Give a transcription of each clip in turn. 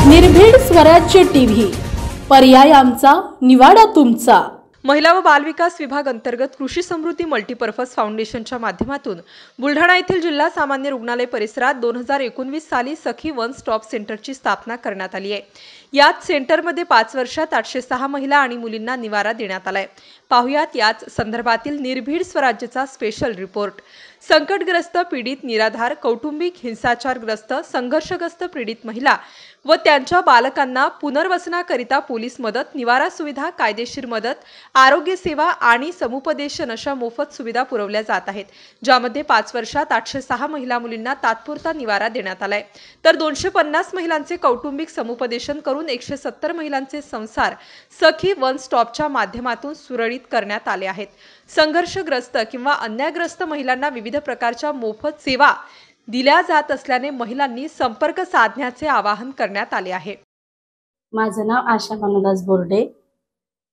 निर्भीड स्वराज्य टीव्ही, पर्याय आमचा, निवाडा तुमचा। महिला व बालविकास विभाग अंतर्गत कृषी समृद्धी मल्टीपर्पज फाउंडेशनच्या माध्यमातून बुलढाणा येथील जिल्हा सामान्य रुग्णालय परिसरात 2019 साली सखी वन स्टॉप सेंटरची स्थापना करण्यात आली आहे। यात सेंटरमध्ये 5 वर्षात 806 महिला आणि मुलींना निवारा देण्यात आलाय। पाहुयात याच संदर्भातील निर्भीड स्वराज्यचा स्पेशल रिपोर्ट। संकटग्रस्त, पीडित, निराधार, कौटुंबिक हिंसाचारग्रस्त, संघर्षग्रस्त पीडित महिला व त्यांच्या बालकांना पुनर्वसनाकरिता पोलीस मदत, निवारा सुविधा, कायदेशीर मदत, आरोग्य सेवा आणि समुपदेशन अशा मोफत सुविधा पुरवल्या जात आहेत। ज्यामध्ये 5 वर्षात 806 महिला मुलींना तात्पुरता निवारा देण्यात आलाय, तर 250 महिलांचे कौटुंबिक समुपदेशन करून 170 महिलांचे संसार सखी वन स्टॉपच्या माध्यमातून सुरळीत करण्यात आले आहेत। संघर्षग्रस्त किंवा अन्यायग्रस्त महिलांना विविध प्रकारच्या मोफत सेवा दिल्या जात असल्याने महिलांनी संपर्क साधण्याचे आवाहन करण्यात आले आहे। माझं नाव आशा मनोदास बोर्डे।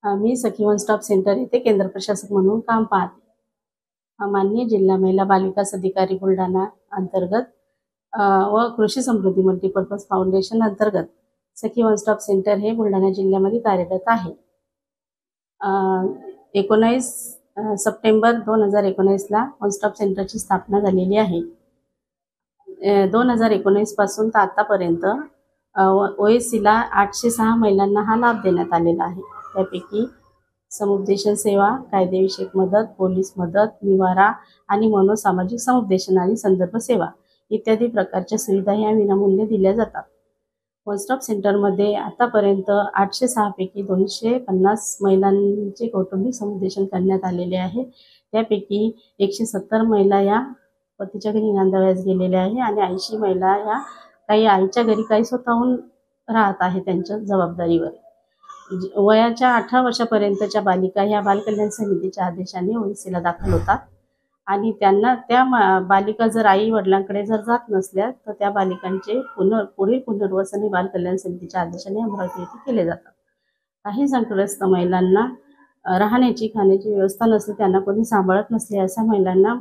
मी सखी वन स्टॉप सेंटर येथे केंद्र प्रशासक म्हणून काम पाहते। माननीय जिल्हा महिला बालविकास अधिकारी बुलढाणा अंतर्गत व कृषी समृद्धी मल्टीपर्पज फाउंडेशन अंतर्गत सखी वन स्टॉप सेंटर हे बुलढाणा जिल्ह्यामध्ये कार्यरत आहे। 19 सप्टेंबर 2019 ला वन स्टॉप सेंटरची स्थापना झालेली आहे। 2019 पासून तर आतापर्यंत ओएससीला 806 महिलांना हा लाभ देण्यात आलेला आहे। त्यापैकी समुपदेशन सेवा, कायदेविषयक मदत, पोलीस मदत, निवारा आणि मनोसामाजिक समुपदेशन आणि संदर्भ सेवा इत्यादी प्रकारच्या सुविधा या विनामूल्य दिल्या जातात। वन स्टॉप सेंटरमध्ये आतापर्यंत 806 पैकी 250 महिलांचे कौटुंबिक समुपदेशन करण्यात आलेले आहे। त्यापैकी 170 महिला या पतीच्या घरी नांदावयास गेलेल्या आहे आणि 80 महिला या काही आईच्या घरी, काही स्वतःहून राहत आहे त्यांच्या जबाबदारीवर। वयाच्या 18 वर्षापर्यंतच्या बालिका या बालकल्याण समितीच्या आदेशाने ओएससीला दाखल होतात आणि त्यांना त्या बालिका जर आई वडिलांकडे जर जात नसल्या तर त्या बालिकांचे पुढील पुनर्वसन हे बालकल्याण समितीच्या आदेशाने अमरावती येथे केले जातात। काही संकटग्रस्त महिलांना राहण्याची, खाण्याची व्यवस्था नसली, त्यांना कोणी सांभाळत नसले अशा महिलांना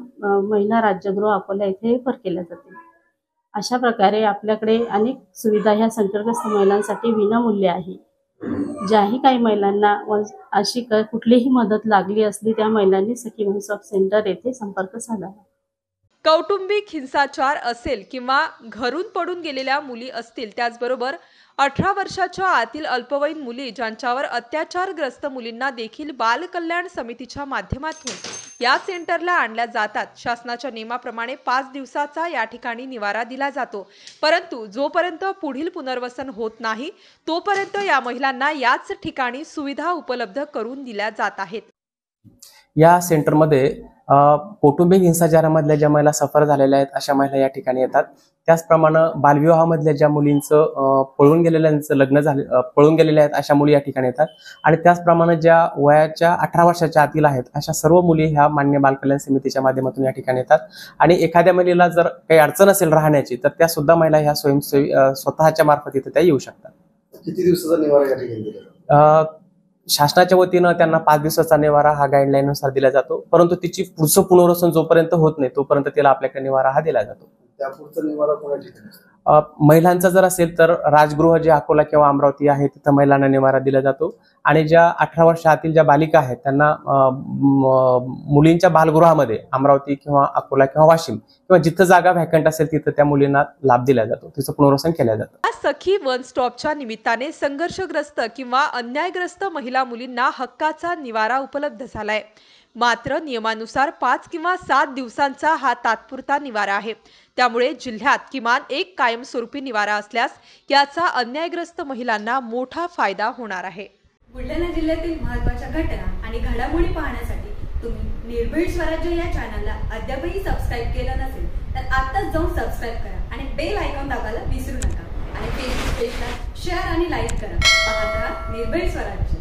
महिला राज्यगृह अकोला येथे रेफर केल्या जाते। अशा प्रकारे आपल्याकडे अनेक सुविधा ह्या संकटग्रस्त महिलांसाठी विनामूल्य आहे। ज्याही काही महिलांना अशी कुठलीही मदत लागली असली त्या महिलांनी सखी वन स्टॉप सेंटर येथे संपर्क साधावा। कौटुंबिक हिंसाचार असेल किंवा घरून पडून गेलेल्या मुली असतील, त्याचबरोबर 18 वर्षाच्या आतील अल्पवयीन मुली ज्यांच्यावर अत्याचारग्रस्त मुलींना देखील बाल कल्याण समितीच्या माध्यमातून या सेंटरला आणल्या जातात। शासनाच्या नियमाप्रमाणे 5 दिवसाचा या ठिकाणी निवारा दिला जातो, परंतु जोपर्यंत पुढील पुनर्वसन होत नाही तोपर्यंत या महिलांना याच ठिकाणी सुविधा उपलब्ध करून दिल्या जात आहेत। या सेंटरमध्ये कौटुंबिक हिंसाचारामधल्या ज्या महिला सफर झालेल्या आहेत अशा महिला या ठिकाणी येतात। त्याचप्रमाणे बालविवाहामधल्या ज्या मुलींचं पळून गेलेल्या आहेत अशा मुली या ठिकाणी येतात आणि त्याचप्रमाणे ज्या वयाच्या 18 वर्षाच्या आतील आहेत अशा सर्व मुली ह्या मान्य बालकल्याण समितीच्या माध्यमातून या ठिकाणी येतात आणि एखाद्या महिलेला जर काही अडचण असेल राहण्याची तर त्या सुद्धा महिला ह्या स्वयंसेवी स्वतःच्या मार्फत इथे त्या येऊ शकतात। किती दिवसाचा निवारा या ठिकाणी दिला? शासनाच्या वतीनं त्यांना 5 दिवसाचा निवारा हा गाईडलाईन नुसार दिला जातो, परंतु तिची पुढचं पुनर्वसन जोपर्यंत होत नाही तोपर्यंत तिला आपल्याकडे निवारा हा दिला जातो। त्यापुढचा निवारा कोणा ठिकाणी? महिलांचा जर असेल तर राजगृह जे अकोला किंवा अमरावती आहे तिथं महिलांना निवारा दिला जातो आणि ज्या 18 वर्षातील ज्या बालिका आहेत त्यांना मुलींच्या बालगृहामध्ये अमरावती किंवा अकोला किंवा वाशिम किंवा जिथं जागा व्हॅकंट असेल तिथं त्या मुलींना लाभ दिला जातो, तिचं पुनर्वसन केलं जातं। सखी वन स्टॉपच्या निमित्ताने संघर्षग्रस्त किंवा अन्यायग्रस्त महिला मुलींना हक्काचा निवारा उपलब्ध झालाय। मात्र नियमानुसार 5 किंवा 7 दिवसांचा हा तात्पुरता निवारा आहे, त्यामुळे जिल्ह्यात किमान एक कायमस्वरूपी निवारा असल्यास याचा अन्यायग्रस्त महिलांना मोठा फायदा होणार आहे। बुलढाणा जिल्ह्यातील महत्त्वाच्या घटना आणि घडामोडी पाहण्यासाठी तुम्ही निर्भीड स्वराज्य या चॅनलला अद्यापही सबस्क्राइब केलं नसेल तर आत्ताच जाऊन सबस्क्राइब करा आणि बेल आयकॉन दाबायला विसरू नका आणि फेसबुक पेजला शेअर आणि लाईक करा। पाहत रहा निर्भीड स्वराज्य।